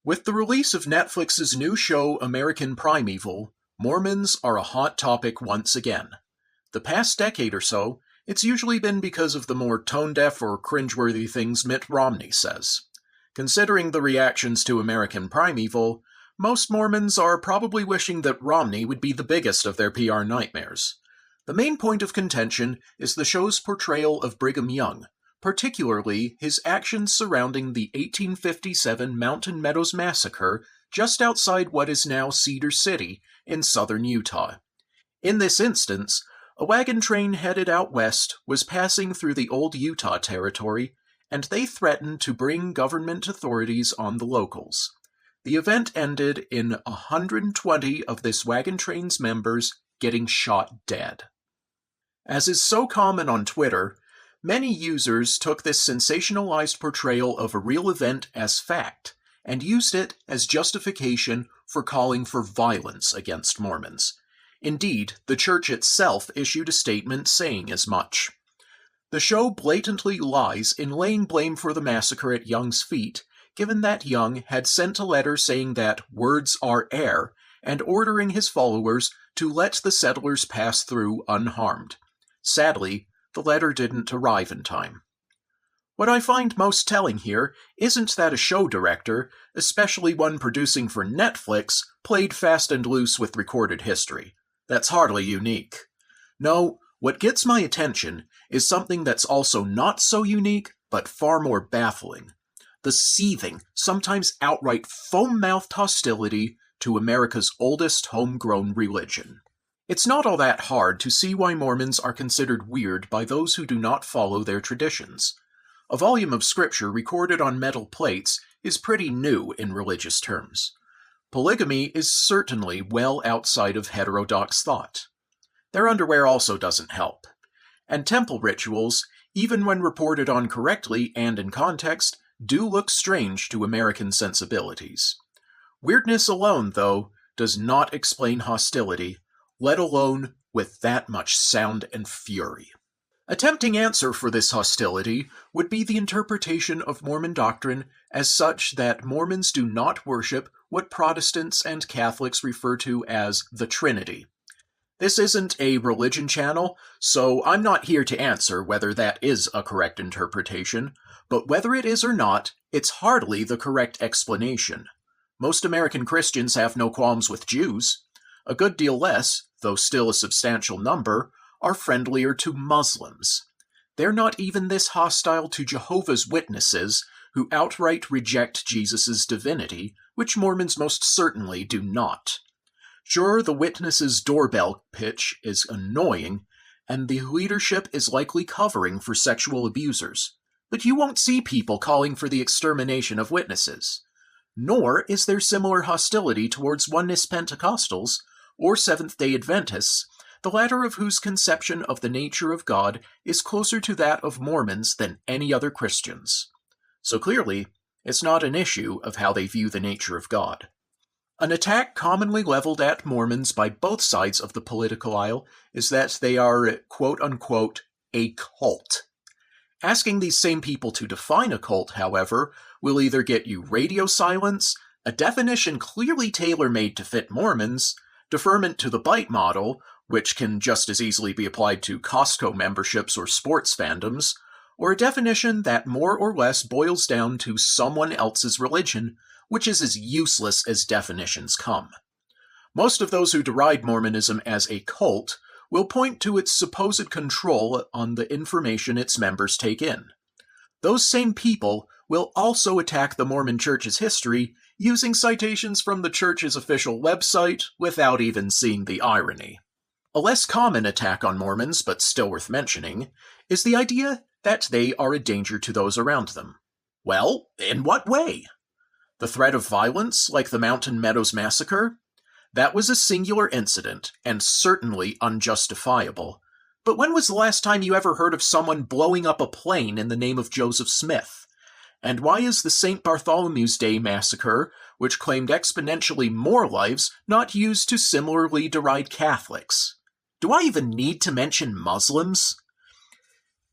With the release of Netflix's new show American Primeval, Mormons are a hot topic once again. The past decade or so, it's usually been because of the more tone-deaf or cringeworthy things Mitt Romney says. Considering the reactions to American Primeval, most Mormons are probably wishing that Romney would be the biggest of their PR nightmares. The main point of contention is the show's portrayal of Brigham Young, particularly his actions surrounding the 1857 Mountain Meadows Massacre just outside what is now Cedar City in southern Utah. In this instance, a wagon train headed out west was passing through the old Utah territory, and they threatened to bring government authorities on the locals. The event ended in 120 of this wagon train's members getting shot dead. As is so common on Twitter, many users took this sensationalized portrayal of a real event as fact, and used it as justification for calling for violence against Mormons. Indeed, the church itself issued a statement saying as much. The show blatantly lies in laying blame for the massacre at Young's feet, given that Young had sent a letter saying that words are air, and ordering his followers to let the settlers pass through unharmed. Sadly, the letter didn't arrive in time. What I find most telling here isn't that a show director, especially one producing for Netflix, played fast and loose with recorded history. That's hardly unique. No, what gets my attention is something that's also not so unique, but far more baffling. The seething, sometimes outright foam-mouthed hostility to America's oldest homegrown religion. It's not all that hard to see why Mormons are considered weird by those who do not follow their traditions. A volume of scripture recorded on metal plates is pretty new in religious terms. Polygamy is certainly well outside of heterodox thought. Their underwear also doesn't help. And temple rituals, even when reported on correctly and in context, do look strange to American sensibilities. Weirdness alone, though, does not explain hostility, let alone with that much sound and fury. A tempting answer for this hostility would be the interpretation of Mormon doctrine as such that Mormons do not worship what Protestants and Catholics refer to as the Trinity. This isn't a religion channel, so I'm not here to answer whether that is a correct interpretation, but whether it is or not, it's hardly the correct explanation. Most American Christians have no qualms with Jews. A good deal less, though still a substantial number, are friendlier to Muslims. They're not even this hostile to Jehovah's Witnesses, who outright reject Jesus' divinity, which Mormons most certainly do not. Sure, the witnesses' doorbell pitch is annoying, and the leadership is likely covering for sexual abusers, but you won't see people calling for the extermination of witnesses. Nor is there similar hostility towards Oneness Pentecostals or Seventh-day Adventists, the latter of whose conception of the nature of God is closer to that of Mormons than any other Christians. So clearly, it's not an issue of how they view the nature of God. An attack commonly leveled at Mormons by both sides of the political aisle is that they are, quote-unquote, a cult. Asking these same people to define a cult, however, will either get you radio silence, a definition clearly tailor-made to fit Mormons, deferment to the bite model, which can just as easily be applied to Costco memberships or sports fandoms, or a definition that more or less boils down to someone else's religion, which is as useless as definitions come. Most of those who deride Mormonism as a cult will point to its supposed control on the information its members take in. Those same people will also attack the Mormon Church's history using citations from the Church's official website without even seeing the irony. A less common attack on Mormons, but still worth mentioning, is the idea that they are a danger to those around them. Well, in what way? The threat of violence, like the Mountain Meadows Massacre? That was a singular incident, and certainly unjustifiable. But when was the last time you ever heard of someone blowing up a plane in the name of Joseph Smith? And why is the St. Bartholomew's Day Massacre, which claimed exponentially more lives, not used to similarly deride Catholics? Do I even need to mention Muslims?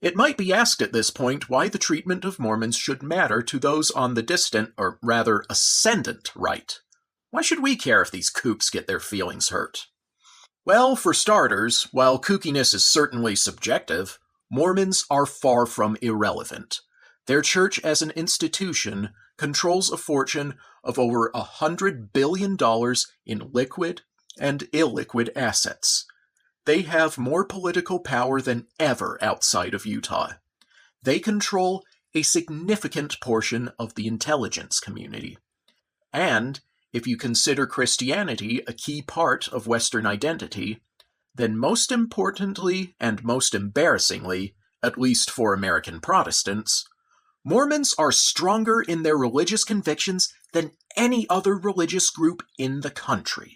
It might be asked at this point why the treatment of Mormons should matter to those on the distant, or rather ascendant, right. Why should we care if these kooks get their feelings hurt? Well, for starters, while kookiness is certainly subjective, Mormons are far from irrelevant. Their church as an institution controls a fortune of over $100 billion in liquid and illiquid assets. They have more political power than ever outside of Utah. They control a significant portion of the intelligence community. And if you consider Christianity a key part of Western identity, then most importantly and most embarrassingly, at least for American Protestants, Mormons are stronger in their religious convictions than any other religious group in the country.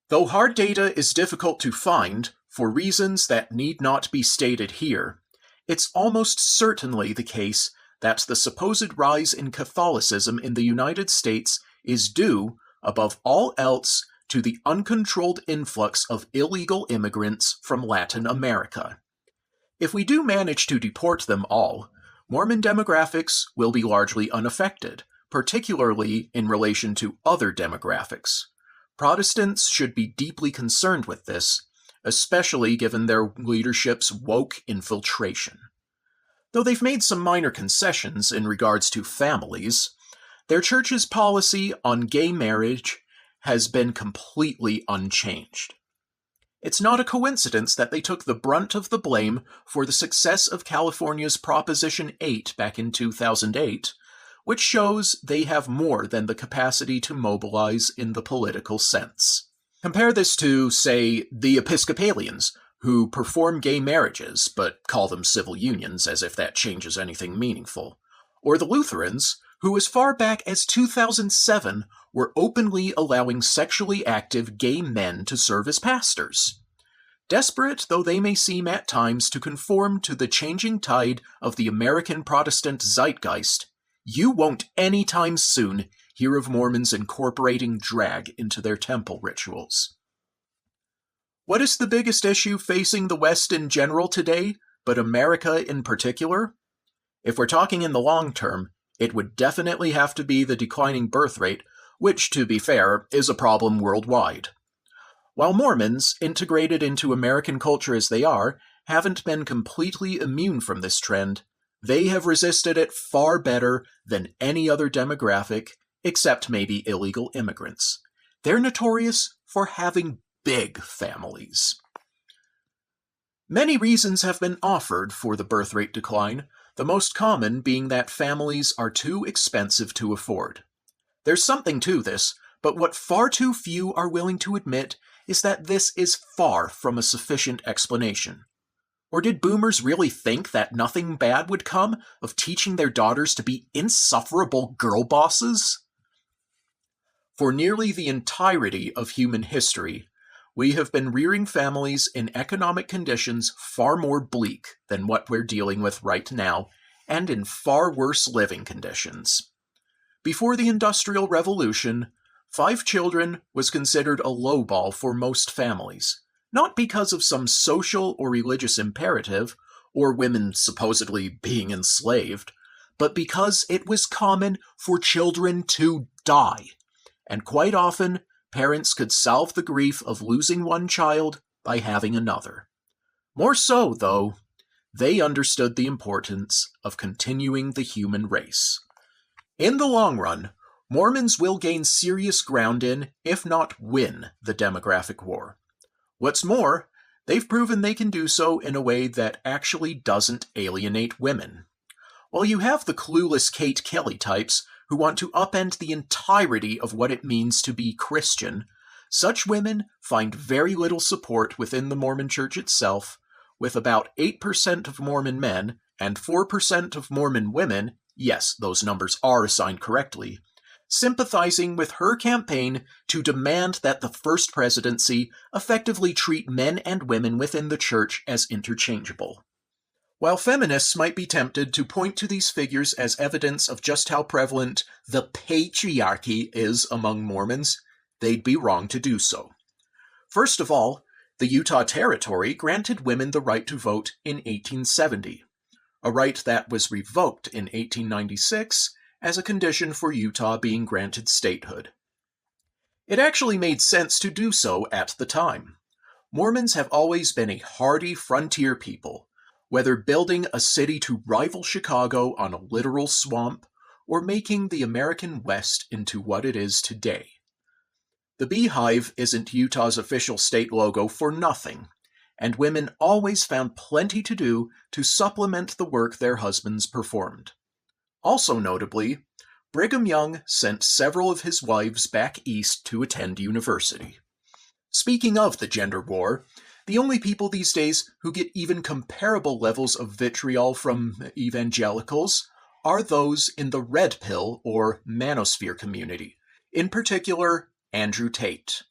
Though hard data is difficult to find, for reasons that need not be stated here, it's almost certainly the case that the supposed rise in Catholicism in the United States is due, above all else, to the uncontrolled influx of illegal immigrants from Latin America. If we do manage to deport them all, Mormon demographics will be largely unaffected, particularly in relation to other demographics. Protestants should be deeply concerned with this, especially given their leadership's woke infiltration. Though they've made some minor concessions in regards to families, their church's policy on gay marriage has been completely unchanged. It's not a coincidence that they took the brunt of the blame for the success of California's Proposition 8 back in 2008, which shows they have more than the capacity to mobilize in the political sense. Compare this to, say, the Episcopalians, who perform gay marriages but call them civil unions as if that changes anything meaningful, or the Lutherans, who as far back as 2007 were openly allowing sexually active gay men to serve as pastors. Desperate though they may seem at times to conform to the changing tide of the American Protestant zeitgeist, you won't anytime soon hear of Mormons incorporating drag into their temple rituals. What is the biggest issue facing the West in general today, but America in particular? If we're talking in the long term, it would definitely have to be the declining birth rate, which, to be fair, is a problem worldwide. While Mormons, integrated into American culture as they are, haven't been completely immune from this trend, they have resisted it far better than any other demographic, except maybe illegal immigrants. They're notorious for having big families. Many reasons have been offered for the birth rate decline, the most common being that families are too expensive to afford. There's something to this, but what far too few are willing to admit is that this is far from a sufficient explanation. Or did boomers really think that nothing bad would come of teaching their daughters to be insufferable girl bosses? For nearly the entirety of human history, we have been rearing families in economic conditions far more bleak than what we're dealing with right now, and in far worse living conditions. Before the Industrial Revolution, 5 children was considered a lowball for most families, not because of some social or religious imperative, or women supposedly being enslaved, but because it was common for children to die, and quite often parents could solve the grief of losing one child by having another. More so, though, they understood the importance of continuing the human race. In the long run, Mormons will gain serious ground in, if not win, the demographic war. What's more, they've proven they can do so in a way that actually doesn't alienate women. While you have the clueless Kate Kelly types who want to upend the entirety of what it means to be Christian, such women find very little support within the Mormon Church itself, with about 8% of Mormon men and 4% of Mormon women, yes, those numbers are assigned correctly, sympathizing with her campaign to demand that the First Presidency effectively treat men and women within the Church as interchangeable. While feminists might be tempted to point to these figures as evidence of just how prevalent the patriarchy is among Mormons, they'd be wrong to do so. First of all, the Utah Territory granted women the right to vote in 1870. a right that was revoked in 1896 as a condition for Utah being granted statehood. It actually made sense to do so at the time. Mormons have always been a hardy frontier people, whether building a city to rival Chicago on a literal swamp or making the American West into what it is today. The beehive isn't Utah's official state logo for nothing, and women always found plenty to do to supplement the work their husbands performed. Also notably, Brigham Young sent several of his wives back east to attend university. Speaking of the gender war, the only people these days who get even comparable levels of vitriol from evangelicals are those in the red pill or manosphere community, in particular Andrew Tate.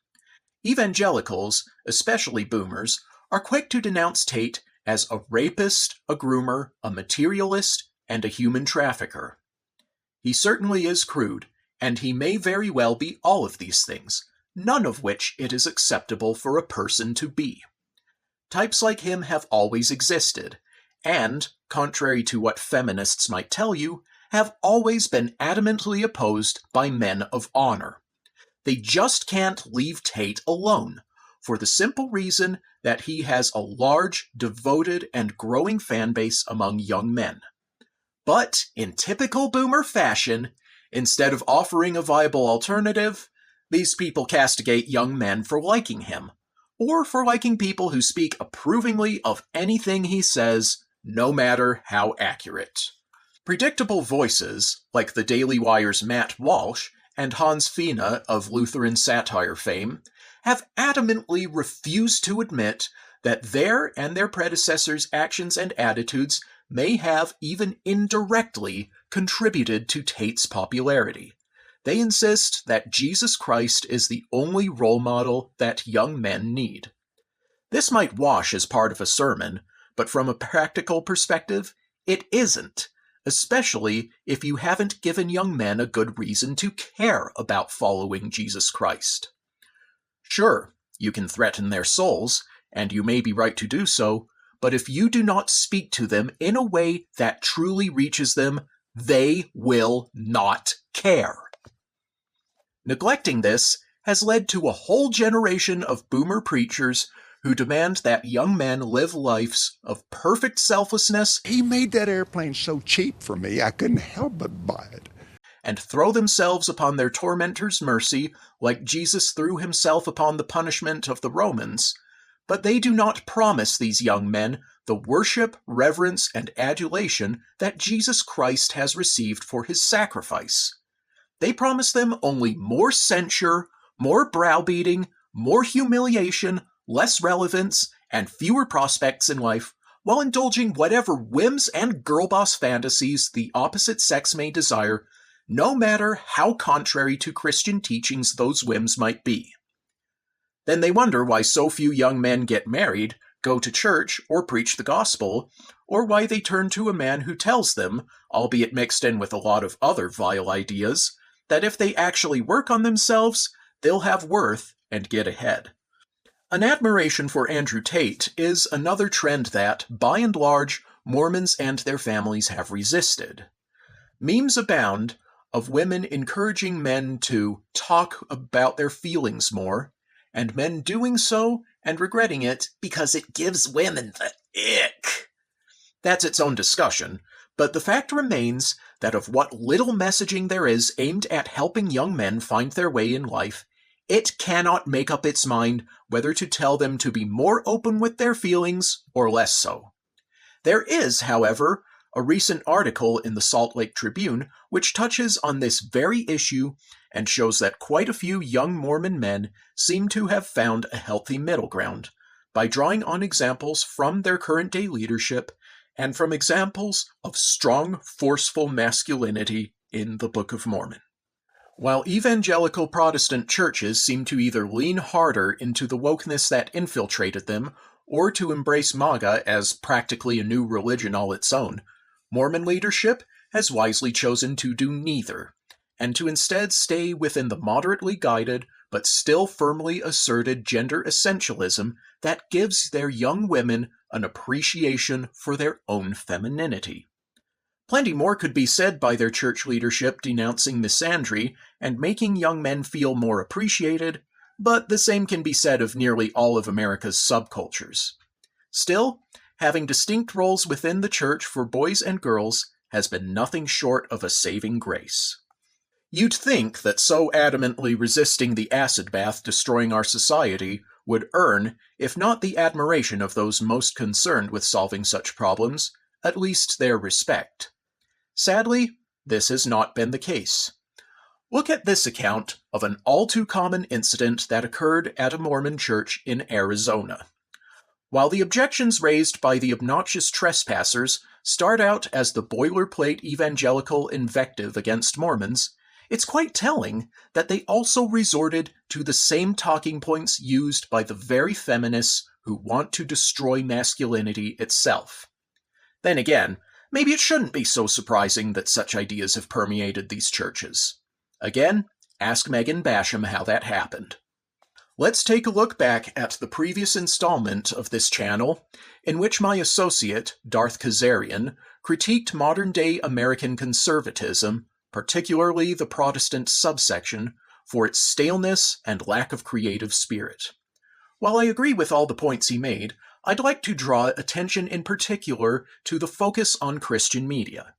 Evangelicals, especially boomers, are quick to denounce Tate as a rapist, a groomer, a materialist, and a human trafficker. He certainly is crude, and he may very well be all of these things, none of which it is acceptable for a person to be. Types like him have always existed, and, contrary to what feminists might tell you, have always been adamantly opposed by men of honor. They just can't leave Tate alone, for the simple reason that he has a large, devoted, and growing fan base among young men. But, in typical boomer fashion, instead of offering a viable alternative, these people castigate young men for liking him, or for liking people who speak approvingly of anything he says, no matter how accurate. Predictable voices, like the Daily Wire's Matt Walsh and Hans Fina of Lutheran satire fame, have adamantly refused to admit that their and their predecessors' actions and attitudes may have even indirectly contributed to Tate's popularity. They insist that Jesus Christ is the only role model that young men need. This might wash as part of a sermon, but from a practical perspective, it isn't, especially if you haven't given young men a good reason to care about following Jesus Christ. Sure, you can threaten their souls, and you may be right to do so, but if you do not speak to them in a way that truly reaches them, they will not care. Neglecting this has led to a whole generation of boomer preachers who demand that young men live lives of perfect selflessness. He made that airplane so cheap for me, I couldn't help but buy it. And throw themselves upon their tormentors' mercy, like Jesus threw himself upon the punishment of the Romans. But they do not promise these young men the worship, reverence, and adulation that Jesus Christ has received for his sacrifice. They promise them only more censure, more browbeating, more humiliation, less relevance, and fewer prospects in life, while indulging whatever whims and girl-boss fantasies the opposite sex may desire, no matter how contrary to Christian teachings those whims might be. Then they wonder why so few young men get married, go to church, or preach the gospel, or why they turn to a man who tells them, albeit mixed in with a lot of other vile ideas, that if they actually work on themselves, they'll have worth and get ahead. An admiration for Andrew Tate is another trend that, by and large, Mormons and their families have resisted. Memes abound of women encouraging men to talk about their feelings more, and men doing so and regretting it because it gives women the ick. That's its own discussion, but the fact remains that of what little messaging there is aimed at helping young men find their way in life, it cannot make up its mind whether to tell them to be more open with their feelings or less so. There is, however, a recent article in the Salt Lake Tribune which touches on this very issue and shows that quite a few young Mormon men seem to have found a healthy middle ground by drawing on examples from their current-day leadership and from examples of strong, forceful masculinity in the Book of Mormon. While evangelical Protestant churches seem to either lean harder into the wokeness that infiltrated them or to embrace MAGA as practically a new religion all its own, Mormon leadership has wisely chosen to do neither, and to instead stay within the moderately guided but still firmly asserted gender essentialism that gives their young women an appreciation for their own femininity. Plenty more could be said by their church leadership denouncing misandry and making young men feel more appreciated, but the same can be said of nearly all of America's subcultures. Still, having distinct roles within the church for boys and girls has been nothing short of a saving grace. You'd think that so adamantly resisting the acid bath destroying our society would earn, if not the admiration of those most concerned with solving such problems, at least their respect. Sadly, this has not been the case. Look at this account of an all-too-common incident that occurred at a Mormon church in Arizona. While the objections raised by the obnoxious trespassers start out as the boilerplate evangelical invective against Mormons, it's quite telling that they also resorted to the same talking points used by the very feminists who want to destroy masculinity itself. Then again, maybe it shouldn't be so surprising that such ideas have permeated these churches. Again, ask Megan Basham how that happened. Let's take a look back at the previous installment of this channel, in which my associate, Darth Kazarian, critiqued modern-day American conservatism, particularly the Protestant subsection, for its staleness and lack of creative spirit. While I agree with all the points he made, I'd like to draw attention in particular to the focus on Christian media.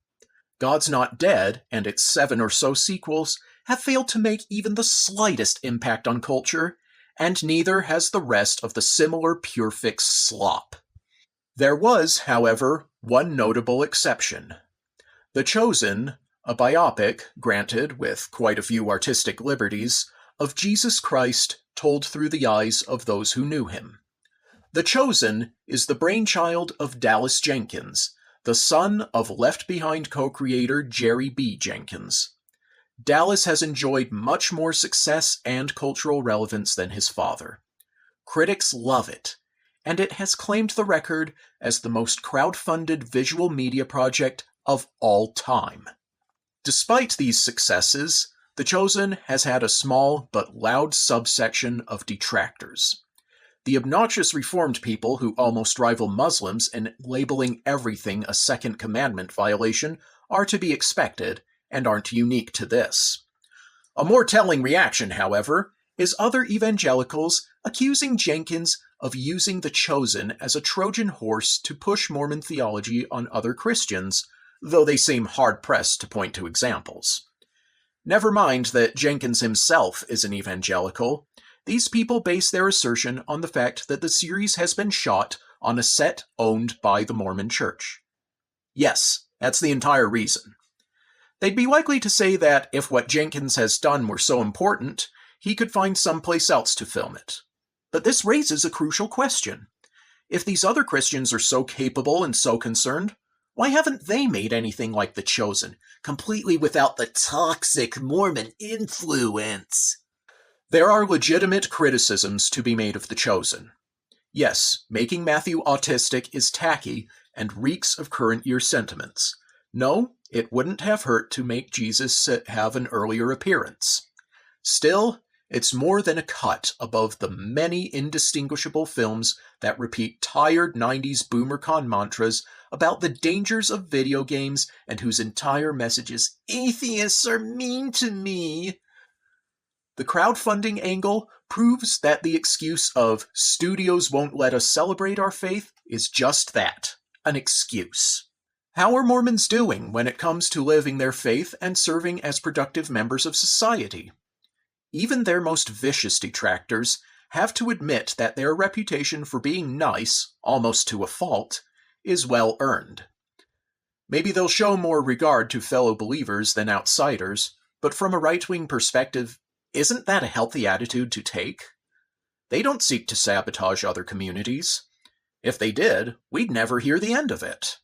God's Not Dead and its 7 or so sequels have failed to make even the slightest impact on culture, and neither has the rest of the similar pure-fix slop. There was, however, one notable exception. The Chosen, a biopic, granted with quite a few artistic liberties, of Jesus Christ told through the eyes of those who knew him. The Chosen is the brainchild of Dallas Jenkins, the son of Left Behind co-creator Jerry B. Jenkins. Dallas has enjoyed much more success and cultural relevance than his father. Critics love it, and it has claimed the record as the most crowd-funded visual media project of all time. Despite these successes, The Chosen has had a small but loud subsection of detractors. The obnoxious Reformed people who almost rival Muslims in labeling everything a Second Commandment violation are to be expected, and aren't unique to this. A more telling reaction, however, is other evangelicals accusing Jenkins of using The Chosen as a Trojan horse to push Mormon theology on other Christians, though they seem hard-pressed to point to examples. Never mind that Jenkins himself is an evangelical. These people base their assertion on the fact that the series has been shot on a set owned by the Mormon Church. Yes, that's the entire reason. They'd be likely to say that if what Jenkins has done were so important, he could find someplace else to film it. But this raises a crucial question. If these other Christians are so capable and so concerned, why haven't they made anything like The Chosen, completely without the toxic Mormon influence? There are legitimate criticisms to be made of The Chosen. Yes, making Matthew autistic is tacky and reeks of current-year sentiments. No, it wouldn't have hurt to make Jesus have an earlier appearance. Still, it's more than a cut above the many indistinguishable films that repeat tired 90s boomer-con mantras about the dangers of video games and whose entire message is, "Atheists are mean to me." The crowdfunding angle proves that the excuse of "studios won't let us celebrate our faith" is just that, an excuse. How are Mormons doing when it comes to living their faith and serving as productive members of society? Even their most vicious detractors have to admit that their reputation for being nice, almost to a fault, is well earned. Maybe they'll show more regard to fellow believers than outsiders, but from a right-wing perspective, isn't that a healthy attitude to take? They don't seek to sabotage other communities. If they did, we'd never hear the end of it.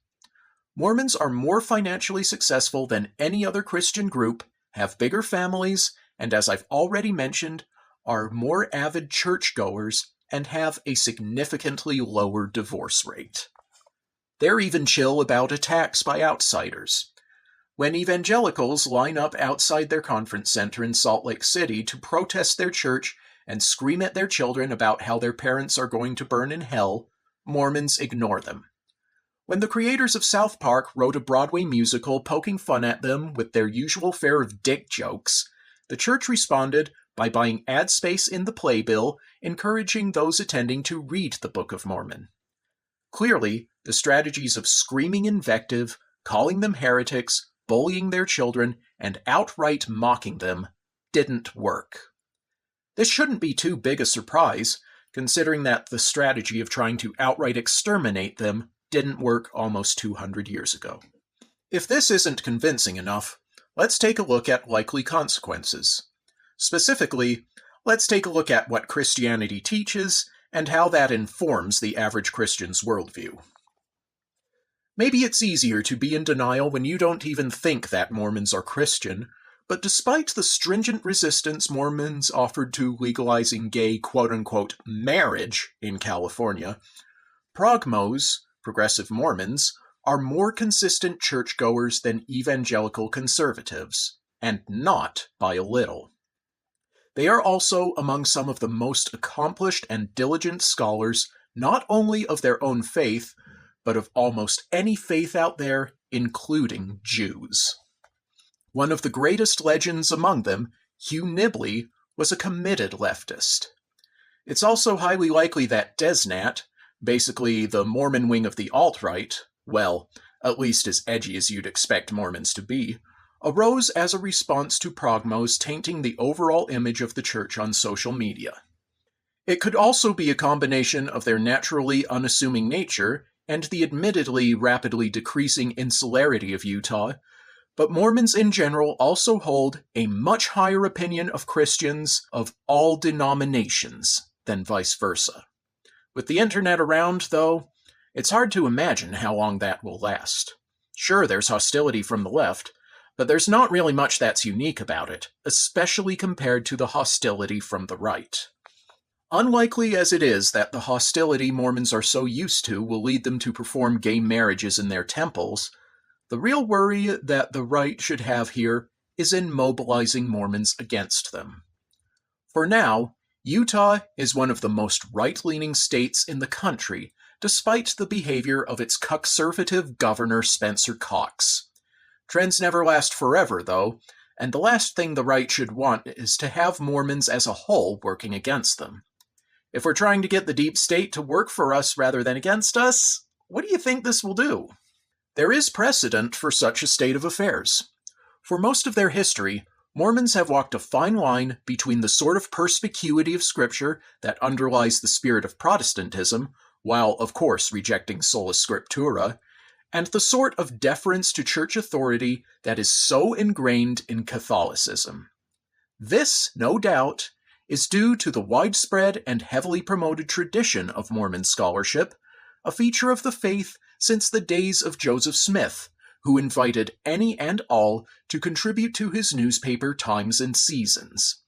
Mormons are more financially successful than any other Christian group, have bigger families, and as I've already mentioned, are more avid churchgoers and have a significantly lower divorce rate. They're even chill about attacks by outsiders. When evangelicals line up outside their conference center in Salt Lake City to protest their church and scream at their children about how their parents are going to burn in hell, Mormons ignore them. When the creators of South Park wrote a Broadway musical poking fun at them with their usual fare of dick jokes, the church responded by buying ad space in the playbill, encouraging those attending to read the Book of Mormon. Clearly, the strategies of screaming invective, calling them heretics, bullying their children, and outright mocking them didn't work. This shouldn't be too big a surprise, considering that the strategy of trying to outright exterminate them didn't work almost 200 years ago. If this isn't convincing enough, let's take a look at likely consequences. Specifically, let's take a look at what Christianity teaches and how that informs the average Christian's worldview. Maybe it's easier to be in denial when you don't even think that Mormons are Christian, but despite the stringent resistance Mormons offered to legalizing gay quote-unquote marriage in California, progmos, progressive Mormons, are more consistent churchgoers than evangelical conservatives, and not by a little. They are also among some of the most accomplished and diligent scholars, not only of their own faith, but of almost any faith out there, including Jews. One of the greatest legends among them, Hugh Nibley, was a committed leftist. It's also highly likely that Desnat, basically the Mormon wing of the alt-right, well, at least as edgy as you'd expect Mormons to be, arose as a response to progmos tainting the overall image of the church on social media. It could also be a combination of their naturally unassuming nature and the admittedly rapidly decreasing insularity of Utah, but Mormons in general also hold a much higher opinion of Christians of all denominations than vice versa. With the internet around, though, it's hard to imagine how long that will last. Sure, there's hostility from the left, but there's not really much that's unique about it, especially compared to the hostility from the right. Unlikely as it is that the hostility Mormons are so used to will lead them to perform gay marriages in their temples, the real worry that the right should have here is in mobilizing Mormons against them. For now, Utah is one of the most right-leaning states in the country, despite the behavior of its conservative governor Spencer Cox. Trends never last forever, though, and the last thing the right should want is to have Mormons as a whole working against them. If we're trying to get the deep state to work for us rather than against us, what do you think this will do? There is precedent for such a state of affairs. For most of their history, Mormons have walked a fine line between the sort of perspicuity of Scripture that underlies the spirit of Protestantism, while of course rejecting sola scriptura, and the sort of deference to church authority that is so ingrained in Catholicism. This, no doubt, is due to the widespread and heavily promoted tradition of Mormon scholarship, a feature of the faith since the days of Joseph Smith, who invited any and all to contribute to his newspaper Times and Seasons.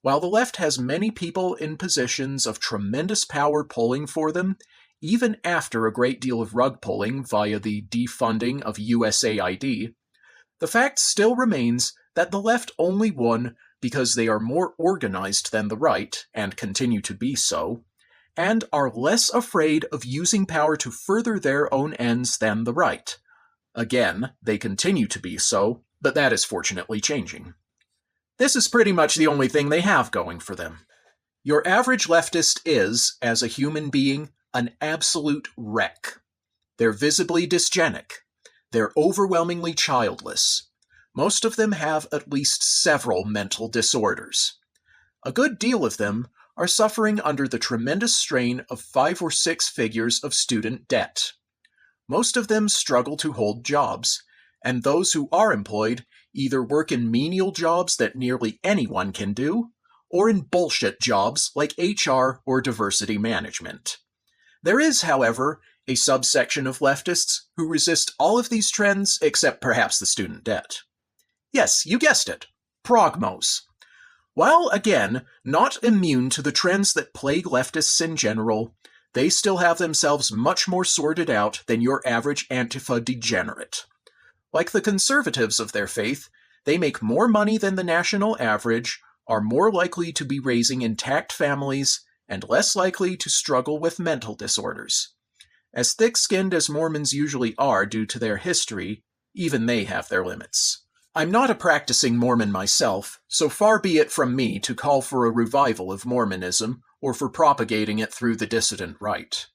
While the left has many people in positions of tremendous power pulling for them, even after a great deal of rug pulling via the defunding of USAID, the fact still remains that the left only won because they are more organized than the right, and continue to be so, and are less afraid of using power to further their own ends than the right. Again, they continue to be so, but that is fortunately changing. This is pretty much the only thing they have going for them. Your average leftist is, as a human being, an absolute wreck. They're visibly dysgenic. They're overwhelmingly childless. Most of them have at least several mental disorders. A good deal of them are suffering under the tremendous strain of 5 or 6 figures of student debt. Most of them struggle to hold jobs, and those who are employed either work in menial jobs that nearly anyone can do, or in bullshit jobs like HR or diversity management. There is, however, a subsection of leftists who resist all of these trends except perhaps the student debt. Yes, you guessed it, progmos. While, again, not immune to the trends that plague leftists in general, they still have themselves much more sorted out than your average Antifa degenerate. Like the conservatives of their faith, they make more money than the national average, are more likely to be raising intact families, and less likely to struggle with mental disorders. As thick-skinned as Mormons usually are due to their history, even they have their limits. I'm not a practicing Mormon myself, so far be it from me to call for a revival of Mormonism or for propagating it through the dissident right.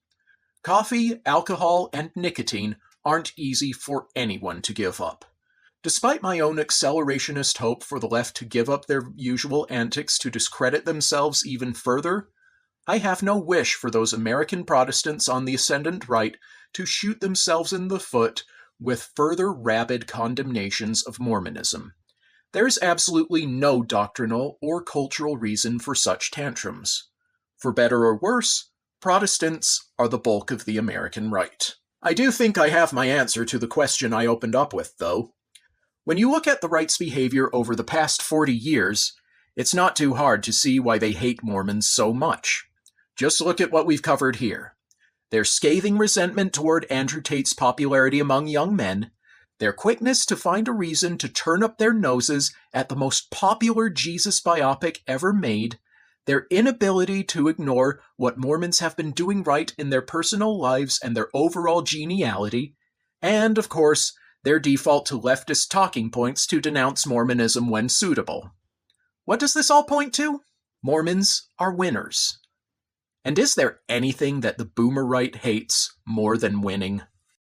Coffee, alcohol, and nicotine aren't easy for anyone to give up. Despite my own accelerationist hope for the left to give up their usual antics to discredit themselves even further, I have no wish for those American Protestants on the ascendant right to shoot themselves in the foot with further rabid condemnations of Mormonism. There is absolutely no doctrinal or cultural reason for such tantrums. For better or worse, Protestants are the bulk of the American right. I do think I have my answer to the question I opened up with, though. When you look at the right's behavior over the past 40 years, it's not too hard to see why they hate Mormons so much. Just look at what we've covered here. Their scathing resentment toward Andrew Tate's popularity among young men, their quickness to find a reason to turn up their noses at the most popular Jesus biopic ever made, their inability to ignore what Mormons have been doing right in their personal lives and their overall geniality, and, of course, their default to leftist talking points to denounce Mormonism when suitable. What does this all point to? Mormons are winners. And is there anything that the boomer right hates more than winning?